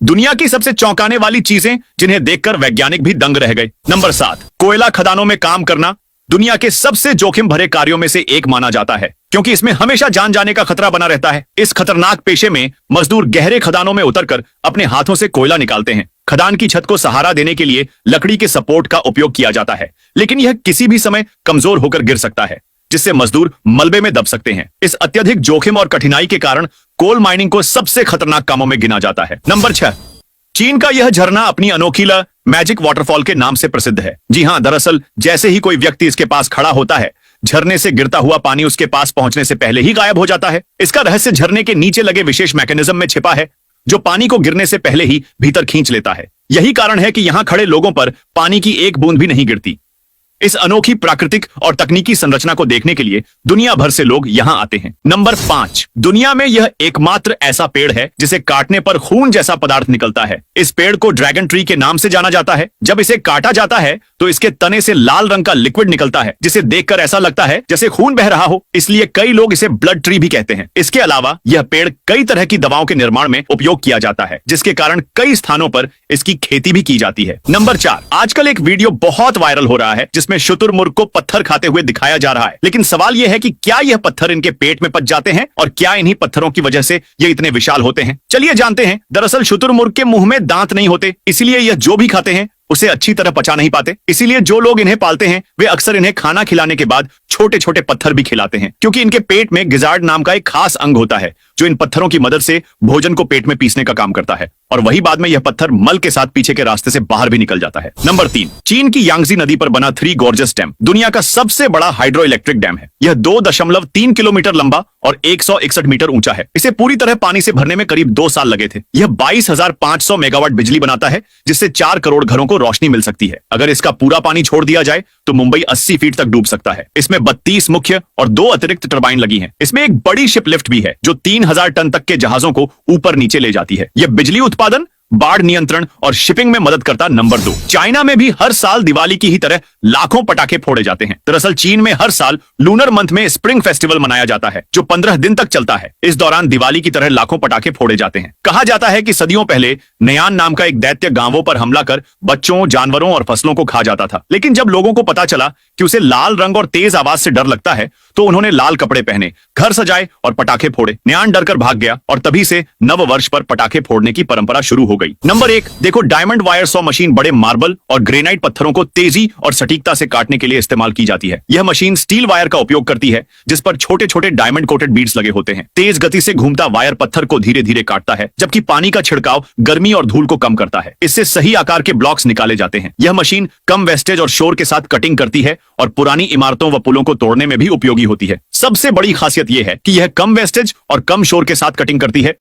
दुनिया की सबसे चौंकाने वाली चीजें जिन्हें देखकर वैज्ञानिक भी दंग रह गए। नंबर 7, कोयला खदानों में काम करना दुनिया के सबसे जोखिम भरे कार्यों में से एक माना जाता है, क्योंकि इसमें हमेशा जान जाने का खतरा बना रहता है। इस खतरनाक पेशे में मजदूर गहरे खदानों में उतरकर अपने हाथों से कोयला निकालते हैं। खदान की छत को सहारा देने के लिए लकड़ी के सपोर्ट का उपयोग किया जाता है, लेकिन यह किसी भी समय कमजोर होकर गिर सकता है, जिससे मजदूर मलबे में दब सकते हैं। इस अत्यधिक जोखिम और कठिनाई के कारण कोल माइनिंग को सबसे खतरनाक कामों में गिना जाता है। नंबर 6, चीन का यह झरना अपनी अनोखीला मैजिक वाटरफॉल के नाम से प्रसिद्ध है। जी हां, दरअसल जैसे ही कोई व्यक्ति इसके पास खड़ा होता है, झरने से गिरता हुआ पानी उसके पास पहुंचने से पहले ही गायब हो जाता है। इसका रहस्य झरने के नीचे लगे विशेष मैकेनिज्म में छिपा है, जो पानी को गिरने से पहले ही भीतर खींच लेता है। यही कारण है कि यहां खड़े लोगों पर पानी की एक बूंद भी नहीं गिरती। इस अनोखी प्राकृतिक और तकनीकी संरचना को देखने के लिए दुनिया भर से लोग यहां आते हैं। नंबर 5, दुनिया में यह एकमात्र ऐसा पेड़ है जिसे काटने पर खून जैसा पदार्थ निकलता है। इस पेड़ को ड्रैगन ट्री के नाम से जाना जाता है। जब इसे काटा जाता है तो इसके तने से लाल रंग का लिक्विड निकलता है, जिसे देखकर ऐसा लगता है जैसे खून बह रहा हो। इसलिए कई लोग इसे ब्लड ट्री भी कहते हैं। इसके अलावा यह पेड़ कई तरह की दवाओं के निर्माण में उपयोग किया जाता है, जिसके कारण कई स्थानों पर इसकी खेती भी की जाती है। नंबर 4, आजकल एक वीडियो बहुत वायरल हो रहा है जिसमें शुतुरमुर्ग को पत्थर खाते हुए दिखाया जा रहा है। लेकिन सवाल यह है कि क्या यह पत्थर इनके पेट में पच जाते हैं और क्या इन्हीं पत्थरों की वजह से ये इतने विशाल होते हैं? चलिए जानते हैं। दरअसल शुतुरमुर्ग के मुंह में दांत नहीं होते, इसलिए यह जो भी खाते हैं उसे अच्छी तरह पचा नहीं पाते। इसीलिए जो लोग इन्हें पालते हैं वे अक्सर इन्हें खाना खिलाने के बाद छोटे छोटे पत्थर भी खिलाते हैं, क्योंकि इनके पेट में गिजार्ड नाम का एक खास अंग होता है जो इन पत्थरों की मदद से भोजन को पेट में पीसने का काम करता है, और वही बाद में यह पत्थर मल के साथ पीछे के रास्ते से बाहर भी निकल जाता है। नंबर 3, चीन की यांगजी नदी पर बना थ्री गॉर्जस डैम दुनिया का सबसे बड़ा हाइड्रो इलेक्ट्रिक डैम है। यह 2.3 किलोमीटर लंबा और 161 मीटर ऊंचा है। इसे पूरी तरह पानी से भरने में करीब 2 साल लगे थे। यह 22,500 मेगावाट बिजली बनाता है, जिससे 4 करोड़ घरों को रोशनी मिल सकती है। अगर इसका पूरा पानी छोड़ दिया जाए तो मुंबई 80 फीट तक डूब सकता है। इसमें 32 मुख्य और 2 अतिरिक्त टरबाइन लगी हैं। इसमें एक बड़ी शिप लिफ्ट भी है जो 3000 टन तक के जहाजों को ऊपर नीचे ले जाती है। यह बिजली उत्पादन, बाढ़ नियंत्रण और शिपिंग में मदद करता। नंबर 2, चाइना में भी हर साल दिवाली की ही तरह लाखों पटाखे फोड़े जाते हैं। दरअसल चीन में हर साल लूनर मंथ में स्प्रिंग फेस्टिवल मनाया जाता है, जो 15 दिन तक चलता है। इस दौरान दिवाली की तरह लाखों पटाखे फोड़े जाते हैं। कहा जाता है कि सदियों पहले नयान नाम का एक दैत्य गांवों पर हमला कर बच्चों, जानवरों और फसलों को खा जाता था। लेकिन जब लोगों को पता चला कि उसे लाल रंग और तेज आवाज से डर लगता है, तो उन्होंने लाल कपड़े पहने, घर सजाए और पटाखे फोड़े। न्यान डरकर भाग गया और तभी से नव वर्ष पर पटाखे फोड़ने की परंपरा शुरू हो गई। नंबर 1, देखो, डायमंड वायर सॉ मशीन बड़े मार्बल और ग्रेनाइट पत्थरों को तेजी और सटीकता से काटने के लिए इस्तेमाल की जाती है। यह मशीन स्टील वायर का उपयोग करती है, जिस पर छोटे छोटे डायमंड कोटेड बीड्स लगे होते हैं। तेज गति से घूमता वायर पत्थर को धीरे धीरे काटता है, जबकि पानी का छिड़काव गर्मी और धूल को कम करता है। इससे सही आकार के ब्लॉक्स निकाले जाते हैं। यह मशीन कम वेस्टेज और शोर के साथ कटिंग करती है और पुरानी इमारतों व पुलों को तोड़ने में भी उपयोगी होती है। सबसे बड़ी खासियत यह है कि यह कम वेस्टेज और कम शोर के साथ कटिंग करती है,